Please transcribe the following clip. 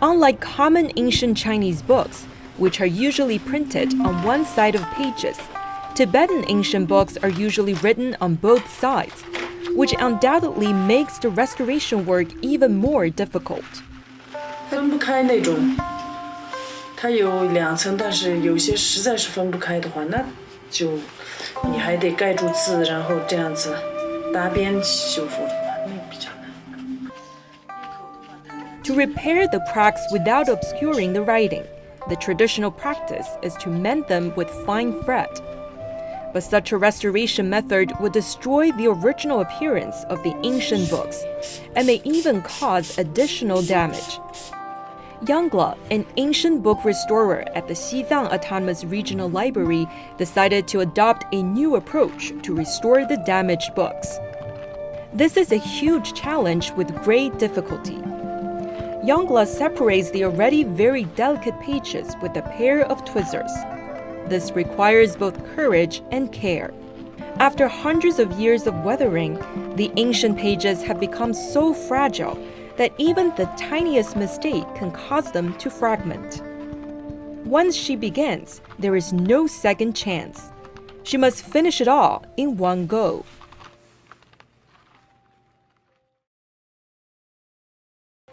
Unlike common ancient Chinese books, which are usually printed on one side of pages, Tibetan ancient books are usually written on both sides, which undoubtedly makes the restoration work even more difficult. 分不开那种，它有2层，但是有些实在是分不开的话，那就你还得盖住字，然后这样子搭边修复的话，那比较难。To repair the cracks without obscuring the writing, the traditional practice is to mend them with fine thread. But such a restoration method would destroy the original appearance of the ancient books and may even cause additional damage. Yangle, an ancient book restorer at the Xizang Autonomous Regional Library, decided to adopt a new approach to restore the damaged books. This is a huge challenge with great difficulty. Yangle separates the already very delicate pages with a pair of tweezers. This requires both courage and care. After hundreds of years of weathering, the ancient pages have become so fragile that even the tiniest mistake can cause them to fragment. Once she begins, there is no second chance. She must finish it all in one go.